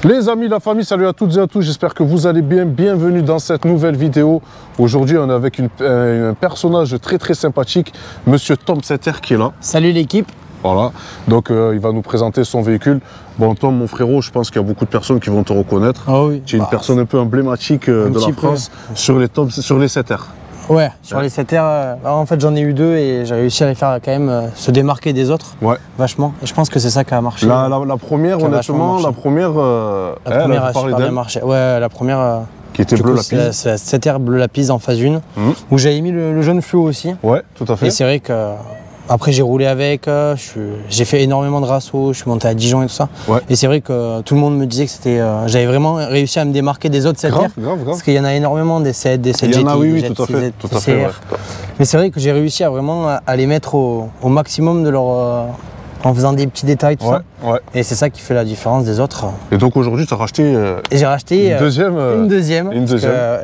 Les amis, la famille, salut à toutes et à tous, j'espère que vous allez bien, bienvenue dans cette nouvelle vidéo. Aujourd'hui, on est avec un personnage très sympathique, Monsieur Tom Setter qui est là. Salut l'équipe. Voilà, donc il va nous présenter son véhicule. Bon Tom, mon frérot, je pense qu'il y a beaucoup de personnes qui vont te reconnaître. Oh oui. Tu es une personne un peu emblématique de la France sur les Setter. Ouais, sur les Setter, en fait j'en ai eu deux et j'ai réussi à les faire quand même se démarquer des autres. Ouais. Vachement. Et je pense que c'est ça qui a marché. La première, honnêtement, la première a super bien marché. Ouais, la première. Qui était bleu lapis. C'est la Setter bleu lapis en phase 1, où j'avais mis le jaune fluo aussi. Ouais, tout à fait. Et c'est vrai que. Après j'ai roulé avec, j'ai fait énormément de rassos, je suis monté à Dijon et tout ça. Ouais. Et c'est vrai que tout le monde me disait que c'était, j'avais vraiment réussi à me démarquer des autres Setter. Grave. Parce qu'il y en a énormément des 7, des 7 GT, oui, des tout à fait, tout à fait, ouais. Mais c'est vrai que j'ai réussi à vraiment à les mettre au maximum de leur... en faisant des petits détails, tout ça. Ouais. Et c'est ça qui fait la différence des autres. Et donc aujourd'hui, tu as racheté, j'ai racheté une deuxième.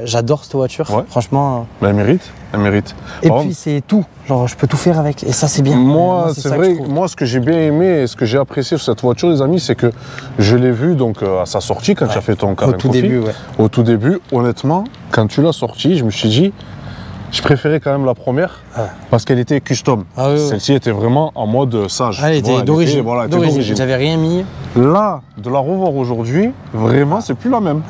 J'adore cette voiture, franchement. Mais elle mérite. Et puis c'est tout, genre je peux tout faire avec, et ça c'est bien. Moi c'est vrai, moi ce que j'ai bien aimé et ce que j'ai apprécié sur cette voiture, les amis, c'est que je l'ai vu donc à sa sortie quand tu as fait ton Carène Coffee. Au tout début, honnêtement, quand tu l'as sortie, je me suis dit, je préférais quand même la première parce qu'elle était custom. Celle-ci était vraiment en mode sage. Elle était d'origine. J'avais rien mis. Là, de la revoir aujourd'hui, vraiment, c'est plus la même.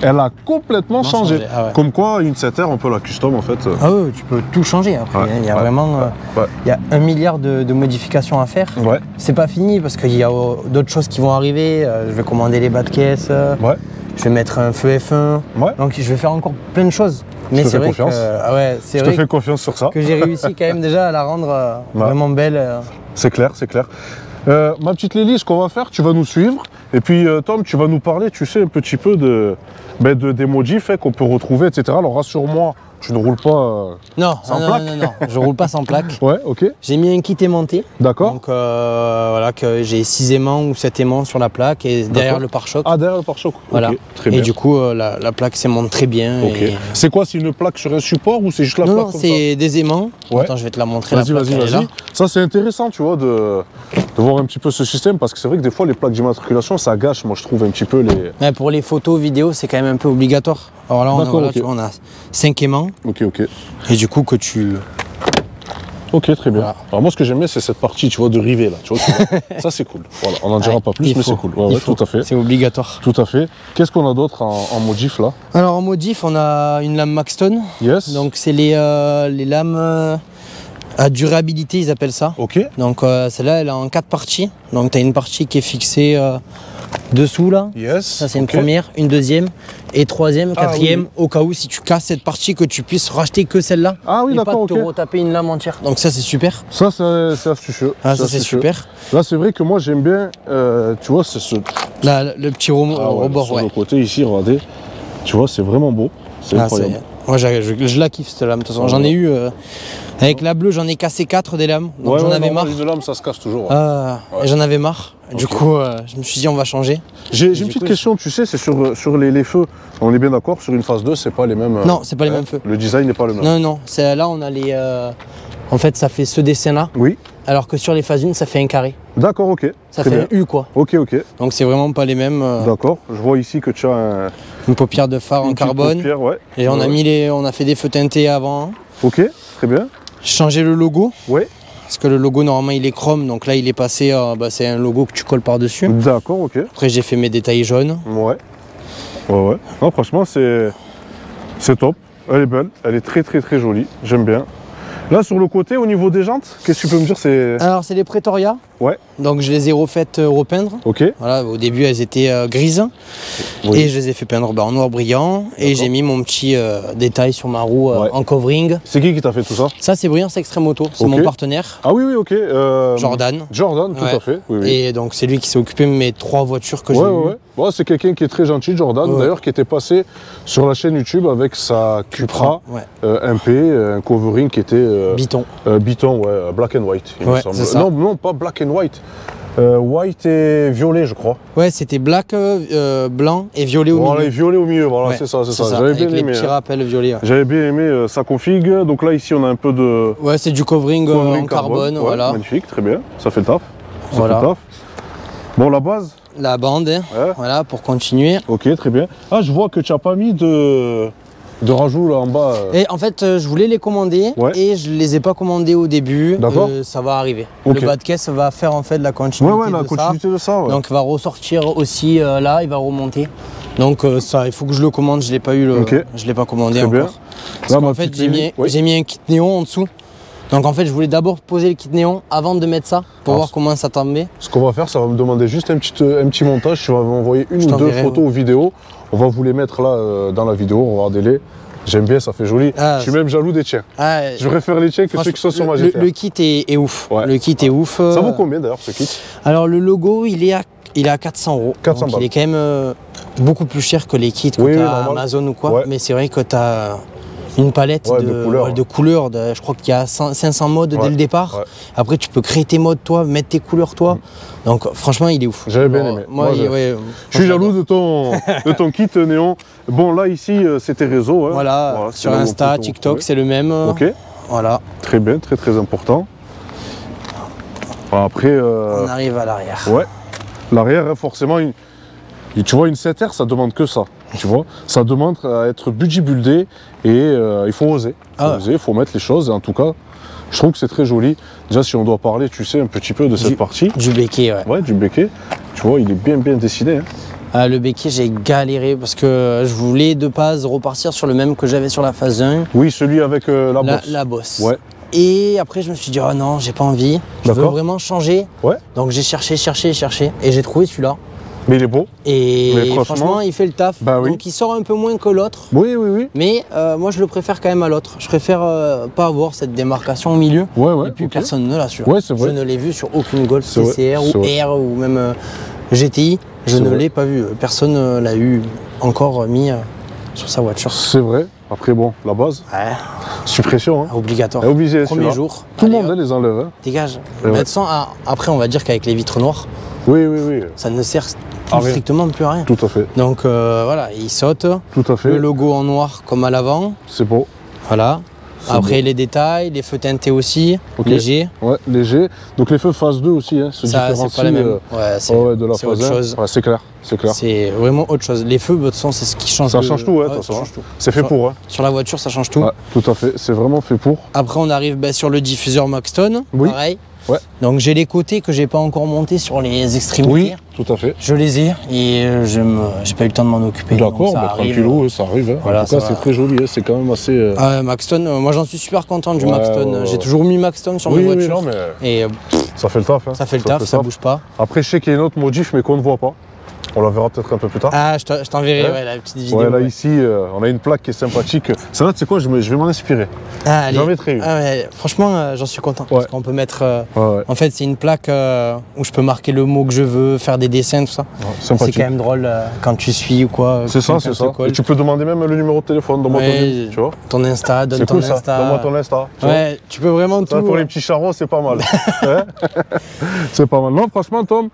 Elle a complètement changé. Comme quoi, une Setter, on peut la custom en fait. Ah oui, tu peux tout changer après. Il y a vraiment il y a 1 milliard de modifications à faire. C'est pas fini parce qu'il y a d'autres choses qui vont arriver. Je vais commander les bas de caisse. Je vais mettre un feu F1. Donc je vais faire encore plein de choses. Mais c'est vrai que je te fais confiance sur ça. Que j'ai réussi quand même déjà à la rendre vraiment belle. C'est clair. Ma petite Lélie, ce qu'on va faire, tu vas nous suivre. Et puis Tom, tu vas nous parler, tu sais, un petit peu des modifs qu'on peut retrouver, etc. Alors rassure-moi, tu ne roules pas sans plaque. Non, je roule pas sans plaque. Ouais, ok. J'ai mis un kit aimanté. D'accord. Donc voilà, que j'ai 6 aimants ou 7 aimants sur la plaque et derrière le pare-choc. Ah, derrière le pare-choc. Voilà. Okay, très bien. Et du coup, la plaque s'aimante très bien. Ok. C'est quoi, c'est une plaque sur un support ou c'est juste la plaque comme ça? Non, c'est des aimants. Attends, je vais te la montrer. Vas-y. Ça, c'est intéressant, tu vois, de voir un petit peu ce système parce que c'est vrai que des fois, les plaques d'immatriculation, ça gâche, moi, je trouve un petit peu les... Ouais, pour les photos, vidéos, c'est quand même un peu obligatoire. Alors là, on a 5 aimants. Ok. Et du coup, que tu... Ok, très bien. Voilà. Alors moi, ce que j'aime bien, c'est cette partie, tu vois, de rivet, là. Tu vois, ça, c'est cool. Voilà, on n'en dira pas plus, mais c'est cool. Ouais, tout à fait. C'est obligatoire. Tout à fait. Qu'est-ce qu'on a d'autre en modif, là? Alors, en modif, on a une lame Maxton. Yes. Donc, c'est les lames... à durabilité, ils appellent ça. Ok. Donc celle-là, elle est en 4 parties. Donc tu as une partie qui est fixée dessous là. Yes. Ça c'est une première, une deuxième et troisième, quatrième, au cas où si tu casses cette partie que tu puisses racheter que celle-là. Ah oui, d'accord. Et pas te retaper une lame entière. Donc ça c'est super. Ça c'est astucieux. Ah ça c'est super. Là c'est vrai que moi j'aime bien, tu vois, c'est ce... Là, le petit rebord, sur le côté ici, regardez. Tu vois, c'est vraiment beau. C'est incroyable. Moi je la kiffe cette lame, de toute façon. J'en ai eu... avec la bleue, j'en ai cassé 4 des lames, donc j'en avais marre. Une lame, ça se casse toujours. J'en avais marre. Du coup, je me suis dit, on va changer. J'ai une petite question, tu sais, c'est sur les feux. On est bien d'accord, sur une phase 2, c'est pas les mêmes... Non, c'est pas les mêmes feux. Le design n'est pas le même. Non, là, on a les... En fait, ça fait ce dessin-là. Oui. Alors que sur les phases 1, ça fait un carré. D'accord, ok. Ça fait un U, quoi. Ok. Donc, c'est vraiment pas les mêmes. D'accord. Je vois ici que tu as une paupière de phare en carbone. Paupière, ouais. Et on a fait des feux teintés avant. Ok, très bien. J'ai changé le logo. Ouais. Parce que le logo, normalement, il est chrome. Donc là, il est passé... c'est un logo que tu colles par-dessus. D'accord, ok. Après, j'ai fait mes détails jaunes. Ouais. Non, franchement, c'est top. Elle est belle. Elle est très jolie. J'aime bien. Là, sur le côté, au niveau des jantes, qu'est-ce que tu peux me dire? Alors, c'est les Pretoria. Ouais. Donc, je les ai refaites repeindre. Ok. Voilà, au début, elles étaient grises. Oui. Et je les ai fait peindre en noir brillant. Et j'ai mis mon petit détail sur ma roue en covering. C'est qui t'a fait tout ça? Ça, c'est Briance Extreme Auto. C'est mon partenaire. Ah oui, oui, ok. Jordan. Jordan, tout à fait. Oui. Et donc, c'est lui qui s'est occupé de mes 3 voitures que j'ai eues. Ouais, c'est quelqu'un qui est très gentil, Jordan, d'ailleurs, qui était passé sur la chaîne YouTube avec sa Cupra MP, un covering qui était... Biton. Biton, ouais, black and white, il me semble. Ça. Non, pas black and white. White et violet, je crois. Ouais, c'était black, blanc et violet au milieu. Voilà, et violet au milieu, voilà, c'est ça. J'avais bien aimé. Les petits rappels violets. J'avais bien aimé sa config. Donc là, ici, on a un peu de... Ouais, c'est du covering en carbone, voilà. Magnifique, très bien. Ça fait le taf. Ça fait le taf. Bon, la base? La bande, voilà, pour continuer. Ok, très bien. Ah, je vois que tu n'as pas mis de rajout là en bas. Et en fait, je voulais les commander et je les ai pas commandés au début. D'accord. Ça va arriver. Le bas de caisse va faire en fait la continuité de ça. Donc il va ressortir aussi là, il va remonter. Donc ça, il faut que je le commande. Je l'ai pas eu, je l'ai pas commandé très encore. Bien. Parce qu'en fait, j'ai mis un kit néon en dessous. Donc en fait, je voulais d'abord poser le kit néon avant de mettre ça pour voir comment ça tombait. Ce qu'on va faire, ça va me demander juste un petit montage. Tu vas m'envoyer une ou deux photos ou vidéos. On va vous les mettre là dans la vidéo, regardez-les. J'aime bien, ça fait joli. Je suis même jaloux des tiens. Je préfère les tiens que ceux qui sont sur ma GTR. Le kit est ouf. Ouais. Le kit est ouf. Ça vaut combien d'ailleurs ce kit? Alors le logo, il est à 400 €. 400 balles. Il est quand même beaucoup plus cher que les kits que tu as à Amazon ou quoi. Ouais. Mais c'est vrai que tu as une palette de couleurs. Je crois qu'il y a 500 modes dès le départ. Ouais. Après, tu peux créer tes modes toi, mettre tes couleurs toi. Donc franchement, il est ouf. J'avais bien aimé. Moi, je suis jaloux de ton kit néon. Bon, là, ici, c'est tes réseaux. Hein. Voilà, sur Insta, TikTok, c'est le même. Ok. Voilà. Très bien, très très important. Après... On arrive à l'arrière. Ouais. L'arrière, forcément, tu vois, une 7R, ça demande que ça. Tu vois, ça demande à être budget buildé et il faut oser. Il faut mettre les choses. Et en tout cas, je trouve que c'est très joli. Déjà, si on doit parler, tu sais, un petit peu de cette partie. Du béquet, ouais. Ouais, du béquet. Tu vois, il est bien dessiné. Hein. Le béquet, j'ai galéré parce que je voulais de base repartir sur le même que j'avais sur la phase 1. Oui, celui avec la bosse. La bosse. Ouais. Et après, je me suis dit, oh non, j'ai pas envie. Je veux vraiment changer. Ouais. Donc j'ai cherché. Et j'ai trouvé celui-là. Mais il est beau. Et franchement, il fait le taf. Bah oui. Donc il sort un peu moins que l'autre. Oui. Mais moi, je le préfère quand même à l'autre. Je préfère pas avoir cette démarcation au milieu. Et puis personne ne l'a sur. Ouais, c'est vrai. Je ne l'ai vu sur aucune Golf TCR ou R ou même GTI. Je ne l'ai pas vu. Personne ne l'a eu encore mis sur sa voiture. C'est vrai. Après, bon, la base. Ouais. Suppression. Hein. Obligatoire. Obligé. Premier jour. Tout le monde les enlève. Hein. Dégage. Après, on va dire qu'avec les vitres noires. Oui. Ça ne sert strictement plus à rien. Tout à fait. Donc voilà, il saute. Tout à fait. Le logo en noir comme à l'avant. C'est beau. Voilà. Après les détails, les feux teintés aussi, légers. Ouais, légers. Donc les feux phase 2 aussi, hein, ça c'est pas la même. C'est autre chose. Ouais, c'est clair. C'est vraiment autre chose. Les feux, de toute façon, c'est ce qui change. Ça change tout, ouais, de toute façon. C'est fait pour. Hein. Sur la voiture, ça change tout. Ouais, tout à fait. C'est vraiment fait pour. Après, on arrive sur le diffuseur Maxton. Pareil. Ouais. Donc j'ai les côtés que j'ai pas encore montés sur les extrémités. Oui, tout à fait. Je les ai et j'ai pas eu le temps de m'en occuper. D'accord, tranquillou, ça arrive. Hein. Voilà, en tout cas, c'est très joli, hein. C'est quand même assez... Maxton, moi j'en suis super content du Maxton. J'ai toujours mis Maxton sur mes voitures. Oui, mais et ça fait le taf. Hein. Ça fait le taf, ça bouge pas. Après, je sais qu'il y a une autre modif, mais qu'on ne voit pas. On la verra peut-être un peu plus tard. Ah, je t'enverrai la petite vidéo. Ouais, là, ici, on a une plaque qui est sympathique. Ça là, tu sais quoi, je vais m'en inspirer. J'en mettrai une. Franchement, j'en suis content. Parce qu'on peut mettre... En fait, c'est une plaque où je peux marquer le mot que je veux, faire des dessins, tout ça. C'est quand même drôle quand tu suis ou quoi. C'est ça. Et tu peux demander même le numéro de téléphone, donne-moi ton, tu vois. Ton Insta, donne ton Insta. Donne-moi ton Insta. Ouais, tu peux vraiment tout. Pour les petits charros, c'est pas mal. C'est pas mal. Non, franchement, Tom,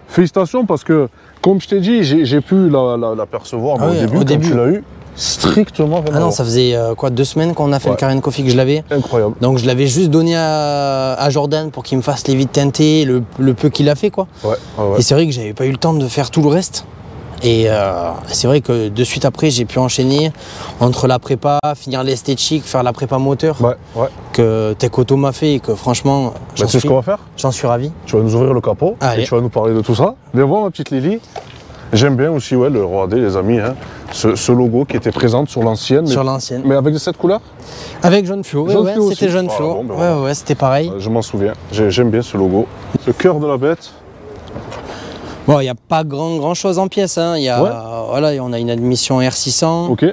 félicitations parce que, comme je t'ai dit, j'ai pu l'apercevoir au début, tu l'as eu. Strictement. Ah non, ça faisait 2 semaines qu'on a fait le Carène Coffee que je l'avais. Incroyable. Donc je l'avais juste donné à Jordan pour qu'il me fasse les vitres teintées, le peu qu'il a fait quoi. Et c'est vrai que j'avais pas eu le temps de faire tout le reste. Et c'est vrai que de suite après, j'ai pu enchaîner entre la prépa, finir l'esthétique, faire la prépa moteur que Tech Auto m'a fait et que franchement, c'est ce qu'on va faire. J'en suis ravi. Tu vas nous ouvrir le capot et tu vas nous parler de tout ça. Viens voir ma petite Lily. J'aime bien aussi, ouais, regardez les amis, hein, ce logo qui était présent sur l'ancienne. Sur l'ancienne. Mais avec cette couleur? Avec jaune fluo, ouais, c'était jaune fluo. Bon, ouais, c'était pareil. Je m'en souviens, j'aime bien ce logo. Le cœur de la bête. Bon, il n'y a pas grand chose en pièces, hein. Voilà, on a une admission R600. Ok.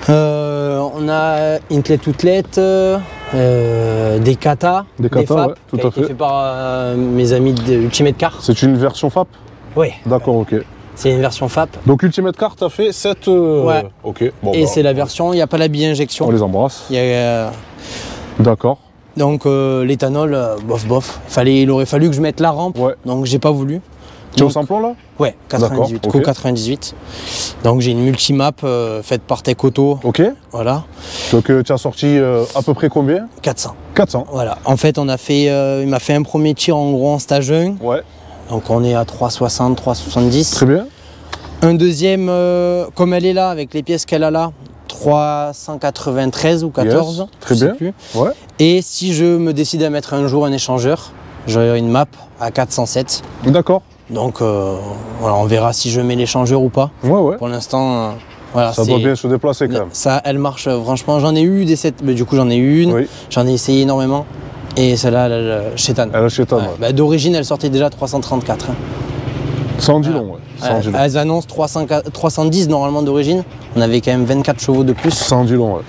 On a une clé toute-lette, des kata, des FAP, ouais, tout à fait par mes amis d'Ultimate Car. C'est une version FAP? Oui. D'accord, ok. C'est une version FAP. Donc Ultimate Car, tu as fait cette... Ouais. Ok. Bon, et c'est la version, il n'y a pas la bi-injection. On les embrasse. D'accord. Donc l'éthanol, bof. Il aurait fallu que je mette la rampe, donc j'ai pas voulu. Tu es au samplon là? Ouais, 98, okay. 98. Donc j'ai une multimap faite par Tech Auto. Ok. Voilà. Donc tu as sorti à peu près combien? 400. 400. Voilà. En fait, on a fait, il m'a fait un premier tir en gros en stage 1. Ouais. Donc on est à 360, 370. Très bien. Un deuxième, comme elle est là, avec les pièces qu'elle a là, 393 ou 14. Yes, très bien. Plus. Ouais. Et si je me décide à mettre un jour un échangeur, j'aurai une map à 407. D'accord. Donc voilà, on verra si je mets l'échangeur ou pas. Ouais. Pour l'instant, voilà. Ça doit bien se déplacer quand même. Ça, elle marche franchement. J'en ai eu des 7, mais du coup j'en ai eu une. Oui. J'en ai essayé énormément. Et celle-là, elle chétane. Elle chétane, ouais. Bah, d'origine, elle sortait déjà 334. Hein. Ça en dit long, ouais. Elles annoncent 310 normalement d'origine. On avait quand même 24 chevaux de plus. Ça en dit long, ouais.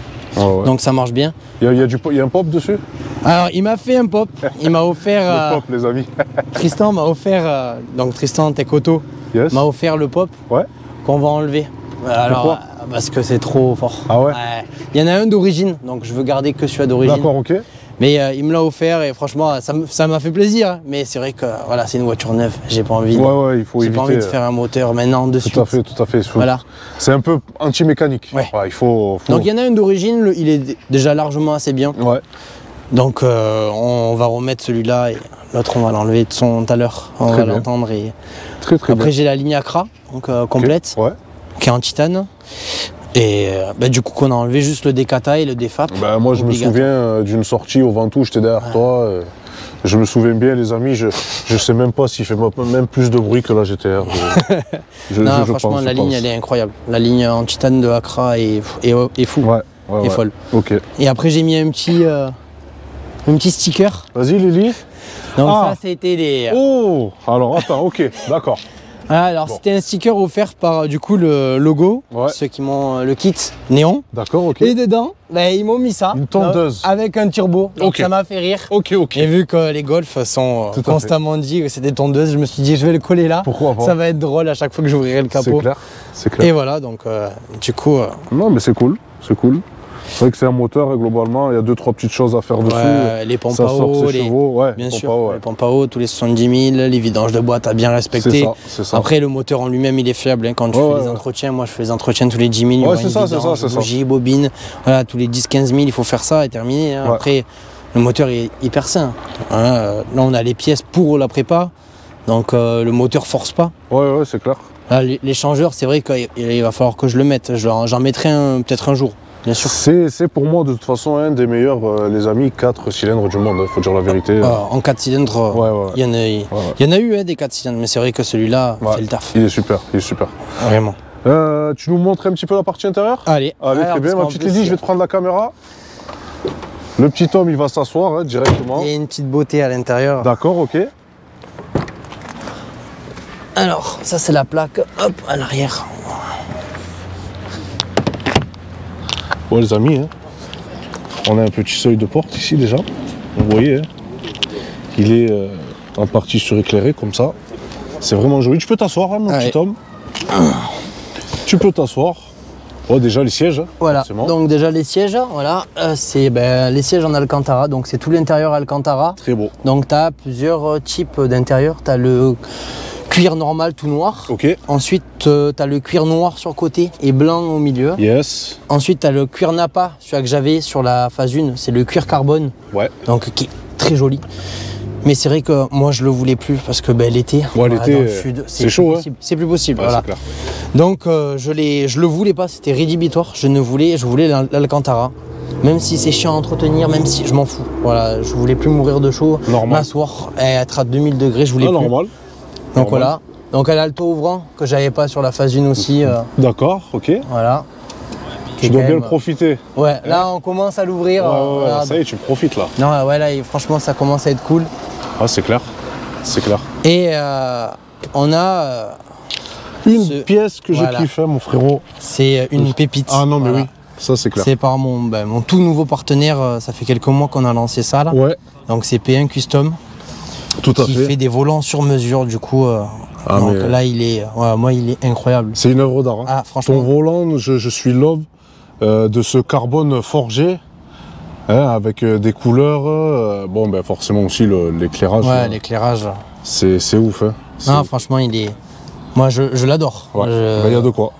Donc ça marche bien. Il y a un pop dessus? Alors il m'a fait un pop. Il m'a offert. Le pop, les amis. Tristan m'a offert. Donc Tristan Tech Auto m'a offert le pop. Ouais. Qu'on va enlever. Alors, pourquoi? Parce que c'est trop fort. Ah ouais? Il y en a un d'origine, donc je veux garder que celui-là d'origine. D'accord, ok. Mais il me l'a offert et franchement, ça m'a fait plaisir. Hein. Mais c'est vrai que voilà, c'est une voiture neuve. J'ai pas envie. Il faut éviter. J'ai pas envie de faire un moteur maintenant dessus. Tout à fait. Voilà. C'est un peu anti-mécanique. Ouais. Il faut. Donc il y en a un d'origine, il est déjà largement assez bien. Ouais. Donc on va remettre celui-là et l'autre on va l'enlever de son tout à l'heure. On va l'entendre et. Très bien. Après j'ai la ligne Accra, donc complète, qui est en titane. Et du coup qu'on a enlevé juste le Decata et le Defap. Moi je me souviens d'une sortie au Ventoux, j'étais derrière toi. Je me souviens bien les amis, je sais même pas s'il fait même plus de bruit que la GTR. Non, franchement la ligne elle est incroyable. La ligne en titane de Accra est fou. Est folle. Ok. Et après j'ai mis un petit sticker. Vas-y Lily. Donc ça c'était les... Oh. Alors attends, ok, d'accord. Alors c'était un sticker offert par du coup le logo, ceux qui m'ont le kit néon. D'accord, ok. Et dedans, ils m'ont mis ça. Une tondeuse. Avec un turbo. Donc ça m'a fait rire. Ok. Et vu que les Golf sont constamment dit que c'était tondeuses, je me suis dit je vais le coller là. Pourquoi pas? Ça va être drôle à chaque fois que j'ouvrirai le capot. C'est clair. Et voilà, donc du coup... Non mais c'est cool. C'est vrai que c'est un moteur et globalement, il y a 2-3 petites choses à faire dessus. Les pompes à eau, bien sûr, les pompes à eau, tous les 70 000, les vidanges de boîte à bien respecter. C'est ça. Après, le moteur en lui-même, il est fiable. Hein, quand tu fais les entretiens, moi je fais les entretiens tous les 10 000. Ouais, c'est ça. Bougie, bobine, voilà, tous les 10-15 000, il faut faire ça et terminer. Hein. Après, le moteur est hyper sain. Hein. Là, on a les pièces pour la prépa, donc le moteur force pas. Ouais, c'est clair. L'échangeur, c'est vrai qu'il va falloir que je le mette. J'en mettrai peut-être un jour. Bien sûr. C'est pour moi de toute façon un des meilleurs, les amis, 4 cylindres du monde, il faut dire la vérité. En 4 cylindres, il y en a eu des 4 cylindres, mais c'est vrai que celui-là fait le taf. Il est super. Vraiment. Tu nous montres un petit peu la partie intérieure? Allez, très bien. Ma petite Lily, je vais te prendre la caméra. Le petit homme, il va s'asseoir directement. Il y a une petite beauté à l'intérieur. D'accord, ok. Alors, ça c'est la plaque, hop, à l'arrière. Bon les amis, on a un petit seuil de porte ici déjà, vous voyez, il est en partie suréclairé comme ça, c'est vraiment joli. Tu peux t'asseoir mon petit homme, tu peux t'asseoir. Oh, déjà les sièges, voilà, donc déjà les sièges, voilà, c'est les sièges en Alcantara, donc c'est tout l'intérieur Alcantara. Très beau. Donc tu as plusieurs types d'intérieur, tu as le cuir normal tout noir. Ok. Ensuite, tu as le cuir noir sur le côté et blanc au milieu. Yes. Ensuite, tu as le cuir Napa, celui que j'avais sur la phase 1, c'est le cuir carbone. Ouais. Donc, qui est très joli. Mais c'est vrai que moi, je le voulais plus parce que l'été, dans le sud, c'est chaud. C'est plus possible. Ouais, voilà. Clair. Donc, je le voulais pas, c'était rédhibitoire. Je voulais l'Alcantara. Même si c'est chiant à entretenir, même si je m'en fous. Voilà, je voulais plus mourir de chaud. Normal. M'asseoir et être à 2000 degrés, je voulais plus. Normal. Donc voilà, Donc elle a le toit ouvrant que j'avais pas sur la phase 1 aussi. D'accord, ok. Voilà. Tu dois bien le profiter. Ouais, là on commence à l'ouvrir. Ouais, ça y est, tu profites là. Non, ouais, là franchement ça commence à être cool. Ah, c'est clair. C'est clair. Et on a une pièce que j'ai kiffé, mon frérot. C'est une pépite. Ah non, mais oui, ça c'est clair. C'est par mon tout nouveau partenaire, ça fait quelques mois qu'on a lancé ça là. Ouais. Donc c'est P1 Custom. Tout à fait. Qui fait des volants sur mesure, du coup. Donc là, il est incroyable. C'est une œuvre d'art. Hein. Ah, franchement. Ton volant, je suis love de ce carbone forgé. Avec des couleurs, forcément aussi l'éclairage. Ouais, l'éclairage. C'est ouf. Hein. Non, franchement, il est. Moi, je l'adore. Ouais. Il y a de quoi.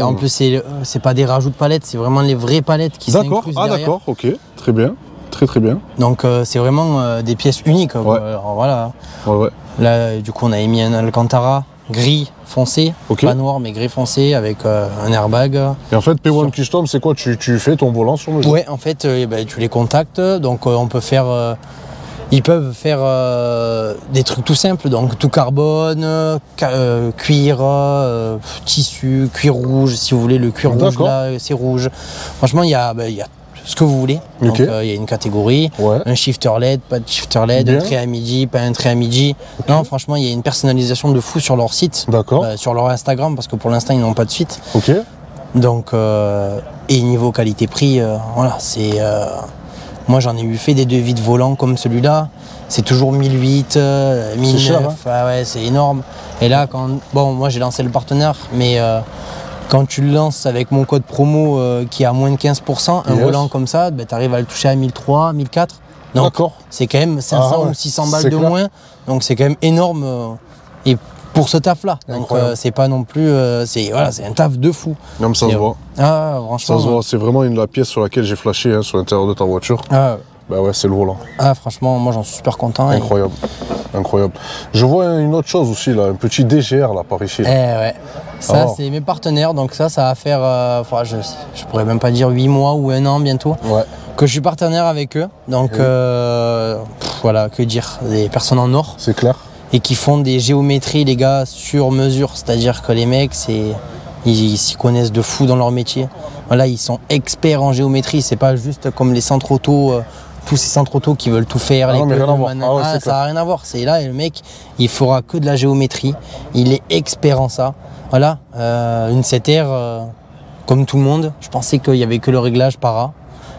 En plus, c'est pas des rajouts de palettes, c'est vraiment les vraies palettes qui s'incrustent derrière. D'accord, ok, très bien, très bien. Donc c'est vraiment des pièces uniques. Ouais. Alors, voilà. Ouais. Là, du coup, on a émis un Alcantara gris foncé, pas noir mais gris foncé avec un airbag. Et en fait, P1 Custom, c'est quoi, tu fais ton volant sur mesure? Ouais, en fait, tu les contactes, donc on peut faire. Ils peuvent faire des trucs tout simples, donc tout carbone, cuir, tissu, cuir rouge, si vous voulez, le cuir rouge là, c'est rouge. Franchement, il y a ce que vous voulez. Donc il y a une catégorie, un shifter LED, pas de shifter LED, un trait à midi, pas un trait à midi. Non, franchement, il y a une personnalisation de fou sur leur site, sur leur Instagram, parce que pour l'instant, ils n'ont pas de suite. Donc, et niveau qualité-prix, voilà, c'est... moi, j'en ai eu fait des devis de volants comme celui-là. C'est toujours 1008, 1009. Cher, hein. Ah ouais, c'est énorme. Et là, moi, j'ai lancé le partenaire, mais quand tu le lances avec mon code promo qui est à moins de 15%, un volant comme ça, tu arrives à le toucher à 1003, 1004. Donc, c'est quand même 500 ou 600 balles de moins. Donc, c'est quand même énorme. Et pour ce taf-là. Donc, c'est pas non plus... c'est un taf de fou. Non, mais ça se voit. Ah, franchement. Ça se voit. C'est vraiment la pièce sur laquelle j'ai flashé, sur l'intérieur de ta voiture. Ah, bah ouais, c'est le volant. Ah, franchement, moi, j'en suis super content. Incroyable. Incroyable. Je vois une autre chose aussi, là, un petit DGR, là, par ici. Ouais. Ça, c'est mes partenaires. Donc ça va faire, je pourrais même pas dire 8 mois ou 1 an bientôt, que je suis partenaire avec eux. Donc, voilà, que dire, des personnes en or. C'est clair. Et qui font des géométries, les gars, sur mesure. C'est-à-dire que les mecs, ils s'y connaissent de fou dans leur métier. Voilà, ils sont experts en géométrie. C'est pas juste comme les centres auto, tous ces centres auto qui veulent tout faire. Ça n'a rien à voir. C'est là, et le mec, il fera que de la géométrie. Il est expert en ça. Voilà, une 7R, comme tout le monde, je pensais qu'il n'y avait que le réglage para.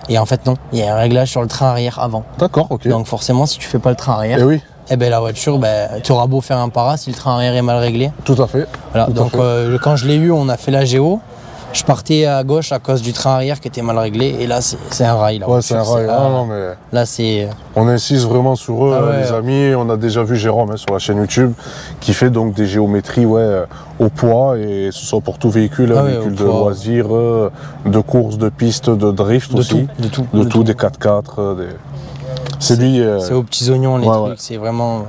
Et en fait, non, il y a un réglage sur le train arrière avant. D'accord, ok. Donc forcément, si tu fais pas le train arrière, la voiture, tu auras beau faire un para si le train arrière est mal réglé. Tout à fait. Voilà. Donc quand je l'ai eu, on a fait la géo. Je partais à gauche à cause du train arrière qui était mal réglé. Et là, c'est un rail. Ouais, c'est un rail. Non, mais là, c'est... On insiste vraiment sur eux, les amis. On a déjà vu Jérôme sur la chaîne YouTube qui fait donc des géométries au poids. Et ce soit pour tout véhicule, véhicule de loisirs, de course, de piste, de drift aussi. De tout, des 4x4. C'est lui. C'est aux petits oignons, les trucs. C'est vraiment...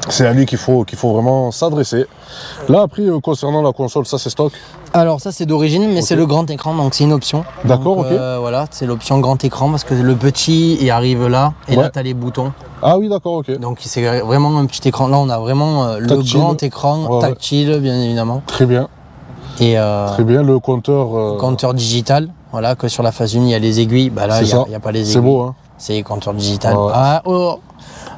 C'est à lui qu'il faut vraiment s'adresser. Là, après, concernant la console, ça c'est stock? Alors ça c'est d'origine, mais c'est le grand écran, donc c'est une option. D'accord, ok. Voilà, c'est l'option grand écran, parce que le petit, il arrive là, et là tu as les boutons. Ah oui, d'accord, ok. Donc c'est vraiment un petit écran. Là, on a vraiment le grand écran, tactile, bien évidemment. Très bien. Et très bien, le compteur... compteur digital, voilà, que sur la phase 1, il y a les aiguilles. Bah là, il n'y a pas les aiguilles. C'est beau, hein. C'est compteur digital.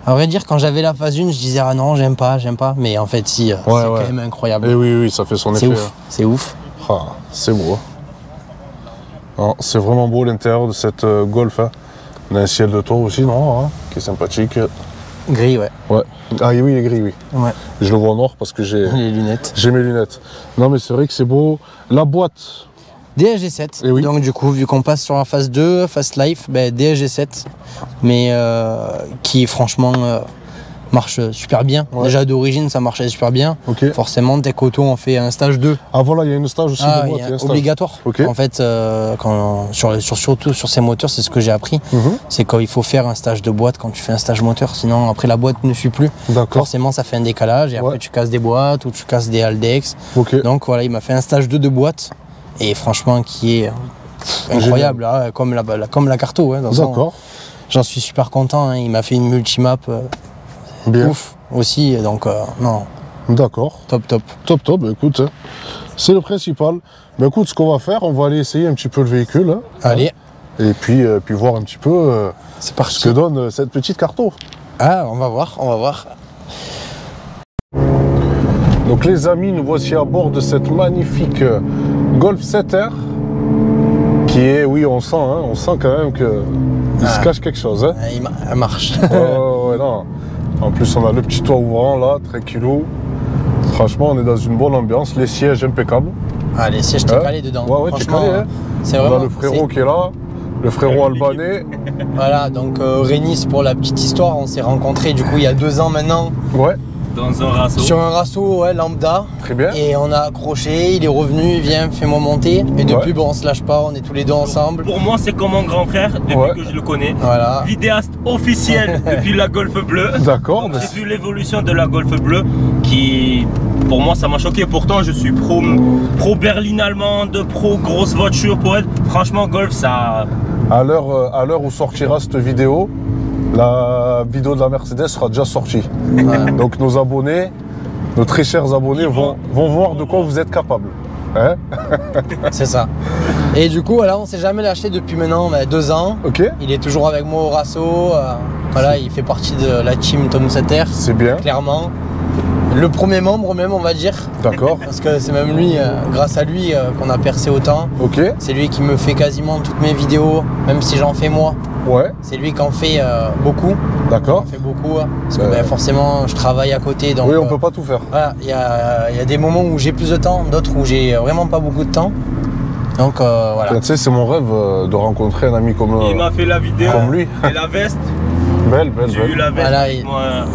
À vrai dire, quand j'avais la phase 1, je disais ah non, j'aime pas. Mais en fait, si, c'est quand même incroyable. Et oui, ça fait son effet. C'est ouf. Ah, c'est beau. C'est vraiment beau l'intérieur de cette Golf. On a un ciel de toit aussi, non, qui est sympathique. Gris, ouais. Ah oui, il est gris, oui. Ouais. Je le vois en noir parce que j'ai les lunettes. J'ai mes lunettes. Non, mais c'est vrai que c'est beau. La boîte. DSG7, donc du coup, vu qu'on passe sur la phase 2, Fast Life, DSG7, mais qui franchement marche super bien. Déjà d'origine, ça marchait super bien. Forcément, Tech Auto, on fait un stage 2. Ah voilà, il y a une stage aussi de boîte. Obligatoire. En fait, surtout sur ces moteurs, c'est ce que j'ai appris, c'est qu'il faut faire un stage de boîte quand tu fais un stage moteur, sinon après la boîte ne suit plus. Forcément, ça fait un décalage et après tu casses des boîtes ou tu casses des Haldex. Donc voilà, il m'a fait un stage 2 de boîte. Et franchement, qui est incroyable, comme la Carto. D'accord. J'en suis super content. Il m'a fait une multimap ouf aussi. Donc, non, D'accord. Top. Bah, écoute, c'est le principal. Bah, écoute, ce qu'on va faire, on va aller essayer un petit peu le véhicule. Hein. Allez. Et puis voir un petit peu c'est parti. Ce que donne cette petite carto. Ah, on va voir. Donc les amis, nous voici à bord de cette magnifique Golf 7R qui est, oui, on sent quand même qu'il se cache quelque chose. Hein. Elle marche. Ouais, non. En plus, on a le petit toit ouvrant là, tranquillou. Franchement, on est dans une bonne ambiance. Les sièges impeccables. Ah, les sièges, t'es calé dedans. Ouais, t'es calé. Hein. C'est on vraiment, a le frérot qui est là, le frérot albanais. Voilà, donc Rénis, pour la petite histoire, on s'est rencontrés du coup il y a 2 ans maintenant. Ouais. Dans un rasso. Sur un rasso, ouais, lambda. Très bien. Et on a accroché, il est revenu, viens, fais-moi monter. Et depuis, bon, on se lâche pas, on est tous les deux ensemble. Pour moi, c'est comme mon grand frère, depuis que je le connais. Voilà. Vidéaste officiel depuis la Golf bleue. D'accord. J'ai vu l'évolution de la Golf bleue qui, pour moi, ça m'a choqué. Pourtant, je suis pro berline allemande, pro grosse voiture. Pour elle, franchement, Golf, ça... À l'heure où sortira cette vidéo, la vidéo de la Mercedes sera déjà sortie. Ouais. Donc nos abonnés, nos très chers abonnés vont voir de quoi vous êtes capable. Hein? C'est ça. Et du coup, voilà, on s'est jamais lâché depuis maintenant 2 ans. Ok. Il est toujours avec moi au rasso. Voilà, il fait partie de la team Tom 7R. C'est bien. Clairement. Le premier membre même, on va dire. D'accord. Parce que c'est même lui, grâce à lui, qu'on a percé autant. Ok. C'est lui qui me fait quasiment toutes mes vidéos, même si j'en fais moi. Ouais. C'est lui qui en fait beaucoup. D'accord. Il en fait beaucoup. Parce que forcément, je travaille à côté. Donc, oui, on peut pas tout faire. Voilà, il y a des moments où j'ai plus de temps, d'autres où j'ai vraiment pas beaucoup de temps. Donc voilà. Tu sais, c'est mon rêve de rencontrer un ami comme il m'a fait la vidéo comme lui. Et la veste. Belle. J'ai eu la veste. Voilà,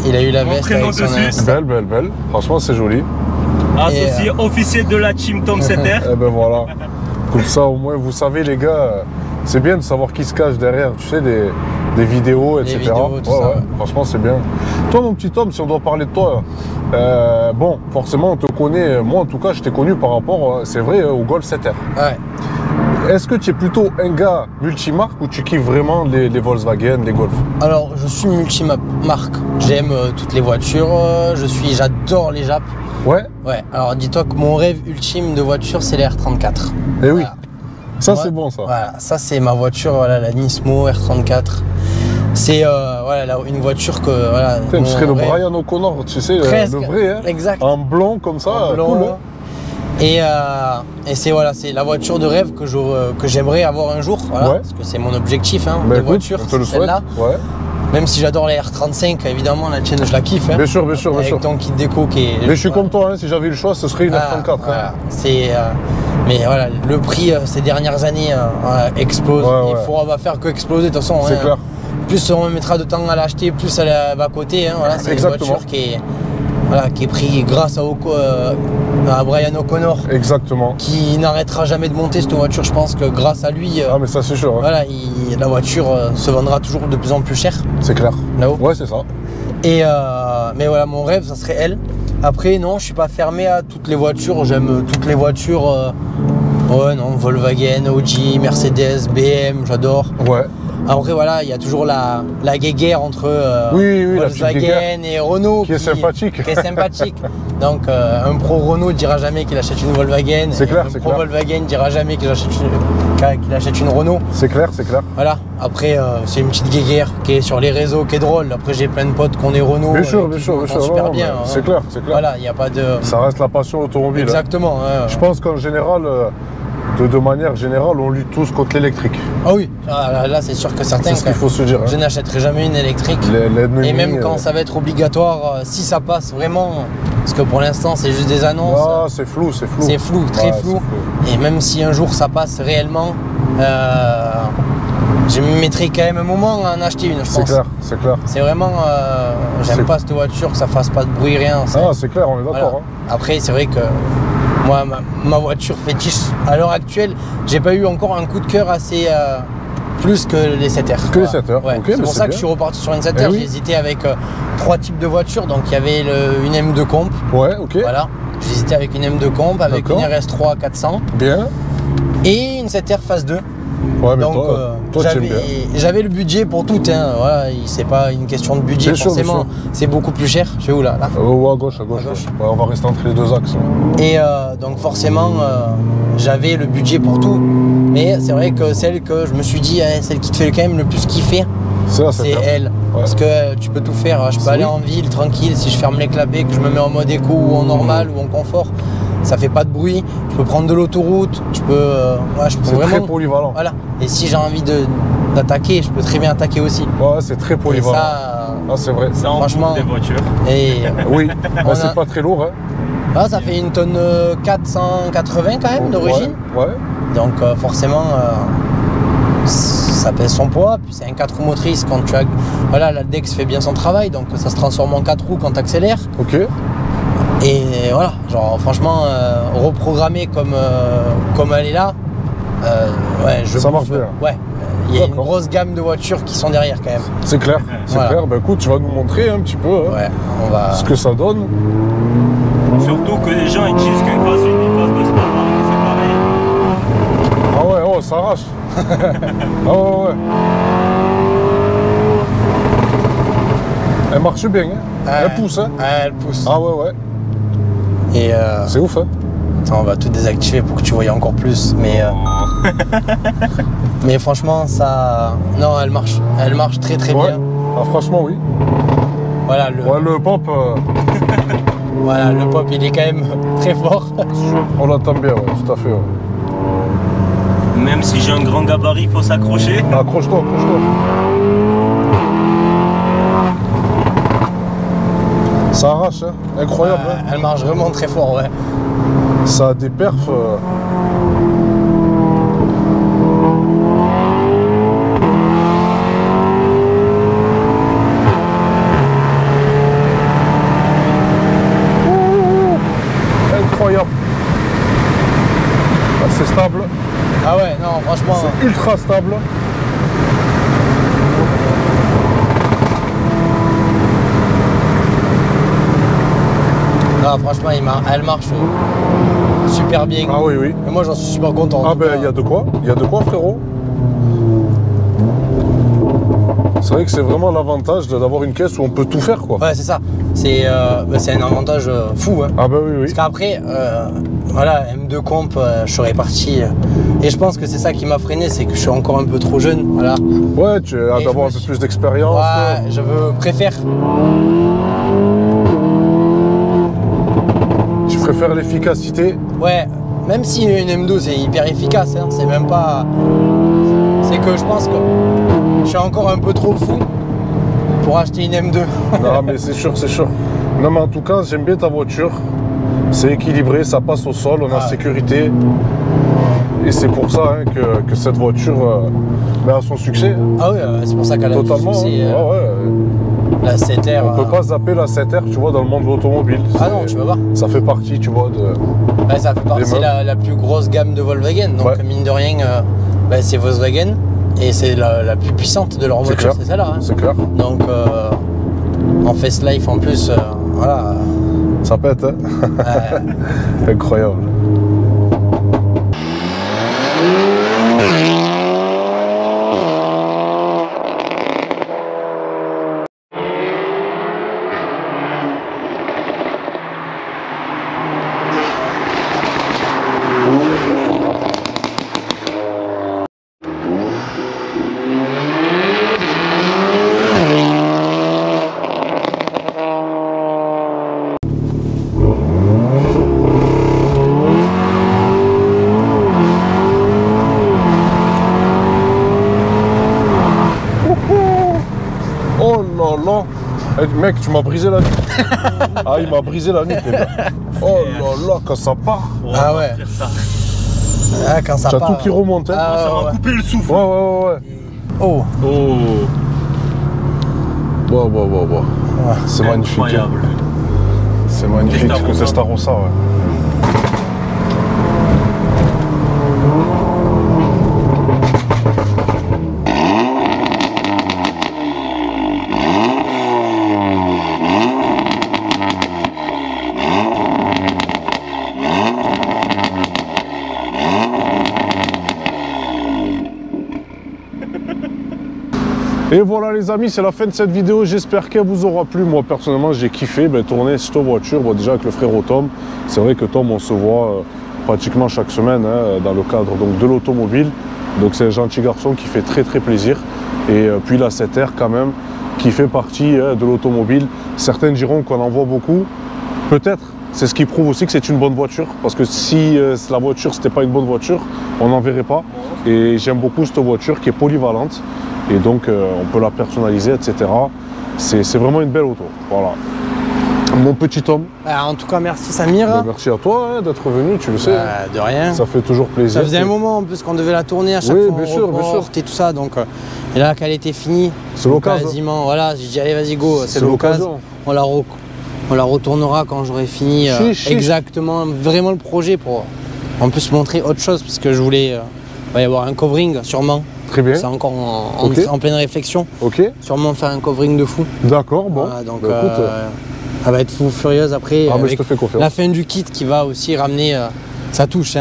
il a eu la veste avec son dessus. Belle. Franchement, c'est joli. Associé officiel de la team Tom 7R. Et ben voilà. Comme ça, au moins, vous savez, les gars, c'est bien de savoir qui se cache derrière, tu sais, des vidéos, etc. Vidéos, tout ça. Franchement, c'est bien. Toi, mon petit homme, si on doit parler de toi, bon, forcément, on te connaît. Moi, en tout cas, je t'ai connu par rapport, c'est vrai, au Golf 7R. Ouais. Est-ce que tu es plutôt un gars multimarque ou tu kiffes vraiment les Volkswagen, les Golf? Alors, je suis multimarque. J'aime toutes les voitures. J'adore les Jap. Ouais. Ouais. Alors, dis-toi que mon rêve ultime de voiture, c'est les R34. Eh oui. Ça, c'est bon, ça. Voilà. Ça, c'est ma voiture, voilà, la Nismo R34. C'est voilà, une voiture que... Voilà, tu serais le Brian O'Connor, tu sais, presque, le vrai. Hein, exact. En blond, comme ça, en blond, cool. Hein. Et c'est la voiture de rêve que j'aimerais avoir un jour, voilà, parce que c'est mon objectif de voiture, c'est celle-là. Ouais. Même si j'adore la R35, évidemment la tienne je la kiffe. Bien sûr. Avec ton kit déco qui est... Mais je suis comme toi, si j'avais eu le choix, ce serait une R34. Voilà. Mais voilà, le prix ces dernières années explose. On va faire que exploser de toute façon. C'est clair. Plus on mettra de temps à l'acheter, plus elle va coûter. Voilà, c'est une voiture qui est pris grâce à Brian O'Connor. Exactement. Qui n'arrêtera jamais de monter cette voiture. Je pense que grâce à lui, ah mais ça c'est sûr. Voilà, la voiture se vendra toujours de plus en plus cher. C'est clair. Là-haut. Ouais, c'est ça. Et mais voilà, mon rêve, ça serait elle. Après, non, je suis pas fermé à toutes les voitures. J'aime toutes les voitures. Volkswagen, Audi, Mercedes, BM, j'adore. Ouais. Après voilà, il y a toujours la guéguerre entre Volkswagen et Renault qui est sympathique. Donc un pro Renault dira jamais qu'il achète une Volkswagen. C'est clair, un pro Volkswagen dira jamais qu'il achète une Renault. C'est clair. Voilà. Après c'est une petite guéguerre qui est sur les réseaux, qui est drôle. Après j'ai plein de potes qu'on est Renault. Bien sûr. Super bien. C'est clair. Voilà, il n'y a pas de. Ça reste la passion automobile. Exactement. Je pense qu'en général. De manière générale, on lutte tous contre l'électrique. Ah oui, là c'est sûr que certains. C'est ce qu'il faut se dire. Je n'achèterai jamais une électrique. Et même quand ça va être obligatoire, si ça passe vraiment, parce que pour l'instant c'est juste des annonces. Ah, c'est flou. C'est flou, très flou. Et même si un jour ça passe réellement, je me mettrai quand même un moment à en acheter une, je pense. C'est clair. C'est vraiment, j'aime pas cette voiture, que ça fasse pas de bruit, rien. Ah, c'est clair, on est d'accord. Voilà. Après, c'est vrai que moi, ma voiture fétiche, à l'heure actuelle, j'ai pas eu encore un coup de cœur assez plus que les 7R. Que les 7R, ouais. Okay, c'est pour ça que je suis reparti sur une 7R. J'ai hésité avec 3 types de voitures. Donc il y avait une M2 Comp. Ouais, ok. Voilà. J'ai hésité avec une M2 Comp, avec une RS3 400. Bien. Et une 7R Phase 2. Ouais, mais donc toi j'avais le budget pour tout. Hein. Voilà, c'est pas une question de budget forcément. C'est beaucoup plus cher. Je vais où là, à gauche. Ouais, on va rester entre les deux axes. Ouais. Et donc forcément, j'avais le budget pour tout. Mais c'est vrai que celle que je me suis dit, celle qui te fait quand même le plus kiffer, c'est elle. Ouais. Parce que tu peux tout faire. Je peux aller en ville tranquille si je ferme les clapets, que je me mets en mode éco ou en normal ou en confort. Ça fait pas de bruit, je peux prendre de l'autoroute, je peux c'est très polyvalent. Voilà. Et si j'ai envie d'attaquer, je peux très bien attaquer aussi. Ouais, c'est très polyvalent. Et ça, c'est vrai. Ça franchement des voitures. Et oui, c'est pas très lourd. Hein. Ah, ça fait une tonne 480 quand même d'origine. Ouais. Donc forcément, ça pèse son poids. Puis c'est un 4 roues motrices quand tu as. Voilà, la Dex fait bien son travail, donc ça se transforme en 4 roues quand tu accélères. Ok. Et voilà, genre franchement, reprogrammée comme elle est là, ça marche bien. Ouais, il y a une grosse gamme de voitures qui sont derrière quand même. C'est clair, clair. Ben écoute, tu vas nous montrer un petit peu ce que ça donne. Surtout que les gens ils disent qu'une phase 1, une phase 2, c'est pas pareil, c'est pareil. Ah ouais, oh, ça arrache. Ah ouais. Elle marche bien, hein. Elle pousse, hein. Elle pousse. Ah ouais. Et c'est ouf, hein. Attends, on va tout désactiver pour que tu voyes encore plus, mais mais franchement, ça, non, elle marche très bien. Ah, franchement, oui. Voilà le pop. Voilà, le pop, il est quand même très fort. On l'entend bien, ouais, tout à fait. Ouais. Même si j'ai un grand gabarit, il faut s'accrocher. Accroche-toi. Ça arrache, hein. Incroyable. Hein. Elle marche vraiment très fort, ouais. Ça a des perfs. Incroyable. C'est stable. Ah ouais, non, franchement. C'est ultra stable. Non, franchement, elle marche super bien. Ah oui. Et moi, j'en suis super content. Ah ben, il y a de quoi, frérot. C'est vrai que c'est vraiment l'avantage d'avoir une caisse où on peut tout faire, quoi. Ouais, c'est ça. C'est un avantage fou. Hein. Ah ben oui. Parce qu'après, voilà, M2 Comp, je serais parti. Et je pense que c'est ça qui m'a freiné, c'est que je suis encore un peu trop jeune. Voilà. Ouais, tu as d'avoir un peu plus d'expérience. Ouais, je préfère. Tu préfères l'efficacité? Ouais, même si une M2 c'est hyper efficace, hein, c'est même pas. C'est que je pense que je suis encore un peu trop fou pour acheter une M2. Non, mais c'est sûr. Non, mais en tout cas, j'aime bien ta voiture. C'est équilibré, ça passe au sol, on a sécurité. Et c'est pour ça que cette voiture a son succès. Ah oui, c'est pour ça qu'elle a totalement, du succès. La 7R. On peut pas zapper la 7R, tu vois, dans le monde de l'automobile. Ah non, tu peux pas. Ça fait partie, tu vois, de. Ouais, ça fait partie de la plus grosse gamme de Volkswagen. Donc, mine de rien, c'est Volkswagen. Et c'est la plus puissante de leur voiture, c'est celle-là. Hein. C'est clair. Donc, en Fast Life en plus, voilà. Ça pète, hein. Incroyable. Mec, tu m'as brisé la nuque. Ah, il m'a brisé la nuque, les gars. Oh là là, quand ça part. Ah ouais. Ah, quand ça part. T'as tout qui remonte. Hein. Ça m'a coupé le souffle. Ouais. Oh. Wow. C'est magnifique. Incroyable. C'est magnifique, ce que c'est Testarossa, ouais. Et voilà les amis, c'est la fin de cette vidéo, j'espère qu'elle vous aura plu. Moi personnellement j'ai kiffé tourner cette voiture, déjà avec le frérot Tom. C'est vrai que Tom on se voit pratiquement chaque semaine dans le cadre donc, de l'automobile. Donc c'est un gentil garçon qui fait très plaisir. Et puis la 7R quand même, qui fait partie de l'automobile. Certains diront qu'on en voit beaucoup, peut-être. C'est ce qui prouve aussi que c'est une bonne voiture. Parce que si la voiture c'était pas une bonne voiture, on n'en verrait pas. Et j'aime beaucoup cette voiture qui est polyvalente. Et donc on peut la personnaliser, etc. C'est vraiment une belle auto. Voilà. Mon petit Tom. En tout cas, merci Samir. Merci à toi d'être venu, tu le sais. De rien. Ça fait toujours plaisir. Ça faisait un moment en plus qu'on devait la tourner à chaque fois. Bien sûr. Et tout ça. Donc, et là, qu'elle était finie, c'est l'occasion. Quasiment, voilà, j'ai dit allez, vas-y, go, c'est l'occasion. On la retournera quand j'aurai fini exactement, vraiment le projet pour en plus montrer autre chose. Parce que je voulais, il va y avoir un covering sûrement. Très bien. C'est encore en pleine réflexion. Ok. Sûrement faire un covering de fou. D'accord, bon. Voilà, donc, elle va être furieuse après. Mais je te fais confiance. La fin du kit qui va aussi ramener sa touche.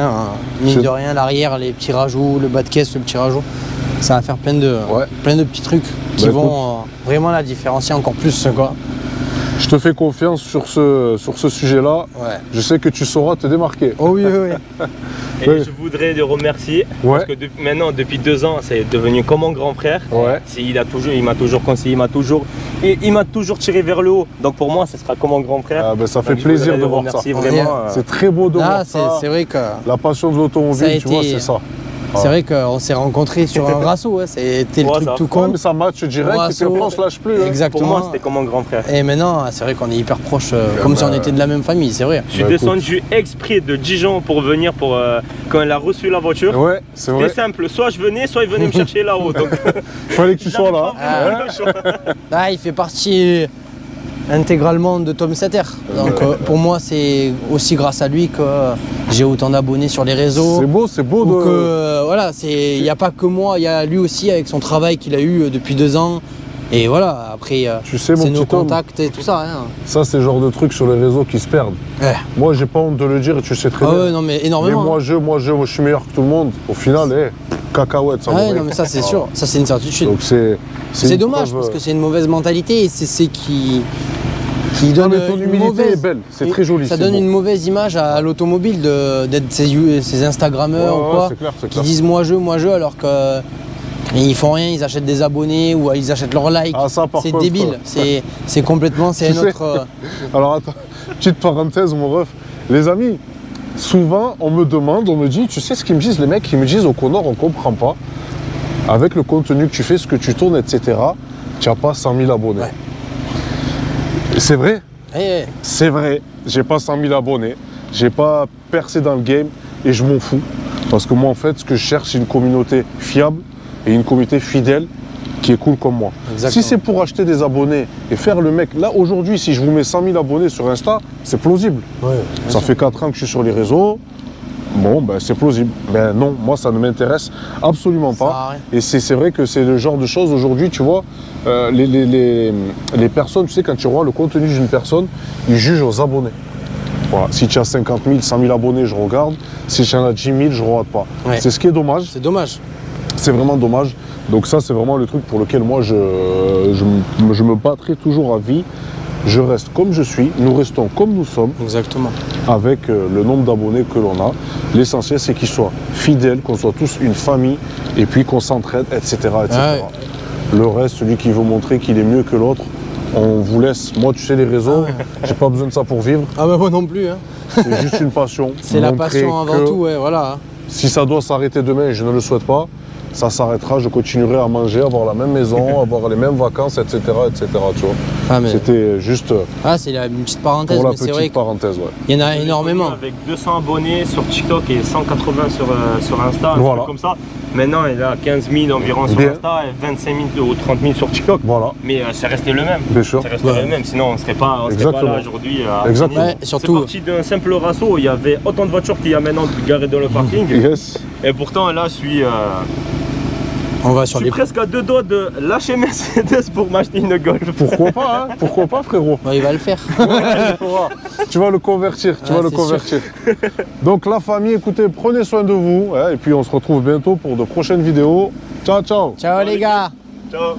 Mine de rien, l'arrière, les petits rajouts, le bas de caisse, le petit rajout. Ça va faire plein de petits trucs qui vont vraiment la différencier encore plus. Quoi. Je te fais confiance sur ce sujet-là. Ouais. Je sais que tu sauras te démarquer. Oh oui. Et je voudrais le remercier parce que maintenant, depuis 2 ans, c'est devenu comme mon grand frère. Ouais. Il m'a toujours conseillé, il m'a toujours tiré vers le haut. Donc pour moi, ce sera comme mon grand frère. Ça fait plaisir de voir ça. C'est très beau de voir ça. C'est vrai que la passion de l'automobile, tu vois, c'est ça. C'est vrai qu'on s'est rencontrés sur un rasso, c'était le truc tout con. Mais ça match direct et puis après on se lâche plus. Exactement. Pour moi c'était comme mon grand frère. Et maintenant c'est vrai qu'on est hyper proches, comme si on était de la même famille, c'est vrai. Je suis descendu exprès de Dijon pour venir quand elle a reçu la voiture. Ouais, c'est vrai. C'était simple, soit je venais, soit il venait me chercher là-haut. Il fallait que tu sois là. Il fait partie intégralement de Tom 7R. Donc pour moi c'est aussi grâce à lui que j'ai autant d'abonnés sur les réseaux. C'est beau voilà, il n'y a pas que moi, il y a lui aussi avec son travail qu'il a eu depuis 2 ans. Et voilà, après c'est nos contacts et tout ça. Ça c'est le genre de trucs sur les réseaux qui se perdent. Moi j'ai pas honte de le dire et tu sais très bien. Non mais énormément. Mais moi je suis meilleur que tout le monde. Au final, cacahuète ça. Non mais ça c'est sûr, ça c'est une certitude. Donc c'est dommage parce que c'est une mauvaise mentalité et c'est ce qui donne ton humilité est belle, c'est très joli. Ça donne une mauvaise image à l'automobile d'être ces Instagrammeurs ou quoi, qui disent moi je alors que ils font rien, ils achètent des abonnés ou ils achètent leurs likes. C'est débile, c'est complètement, c'est un autre. Alors attends, petite parenthèse mon ref, les amis, souvent on me dit, tu sais ce qu'ils me disent les mecs, ils me disent au Connor on comprend pas, avec le contenu que tu fais, ce que tu tournes, etc., tu n'as pas 100 000 abonnés. Ouais. C'est vrai, c'est vrai, j'ai pas 100 000 abonnés, j'ai pas percé dans le game et je m'en fous. Parce que moi en fait, ce que je cherche, c'est une communauté fiable et une communauté fidèle qui est cool comme moi. Exactement. Si c'est pour acheter des abonnés et faire le mec, là aujourd'hui, si je vous mets 100 000 abonnés sur Insta, c'est plausible. Ça fait 4 ans que je suis sur les réseaux. Bon, c'est plausible. Mais non, moi, ça ne m'intéresse absolument pas. Et c'est vrai que c'est le genre de choses aujourd'hui, tu vois, les personnes, tu sais, quand tu vois le contenu d'une personne, ils jugent aux abonnés. Voilà. Si tu as 50 000, 100 000 abonnés, je regarde. Si tu en as 10 000, je ne regarde pas. Ouais. C'est ce qui est dommage. C'est dommage. C'est vraiment dommage. Donc ça, c'est vraiment le truc pour lequel moi, je me battrai toujours à vie. Je reste comme je suis, nous restons comme nous sommes. Exactement. Avec le nombre d'abonnés que l'on a. L'essentiel, c'est qu'ils soient fidèles, qu'on soit tous une famille, et puis qu'on s'entraide, etc. Le reste, celui qui veut montrer qu'il est mieux que l'autre, on vous laisse. Moi, tu sais, les réseaux, j'ai pas besoin de ça pour vivre. Moi non plus. C'est juste une passion. C'est la passion avant tout, voilà. Si ça doit s'arrêter demain, je ne le souhaite pas, ça s'arrêtera, je continuerai à manger, avoir la même maison, avoir les mêmes vacances, etc. tu vois. C'était juste c'est une petite parenthèse, pour la c'est vrai parenthèse, il y en a énormément. Avec 200 abonnés sur TikTok et 180 sur Insta, voilà. Comme ça. Maintenant, il a 15 000 environ sur Insta et 25 000 ou 30 000 sur TikTok. Voilà. Mais c'est resté le même. Bien sûr. C'est resté le même, sinon on ne serait pas là aujourd'hui. Exactement. C'est parti d'un simple rasso, il y avait autant de voitures qu'il y a maintenant garées dans le parking. Yes. Et pourtant, là, je suis... Je suis presque à 2 doigts de lâcher Mercedes pour m'acheter une Golf. Pourquoi pas, Pourquoi pas, frérot? Il va le faire. Tu vas le convertir, Donc la famille, écoutez, prenez soin de vous. Et puis on se retrouve bientôt pour de prochaines vidéos. Ciao, ciao. Ciao les gars. Ciao.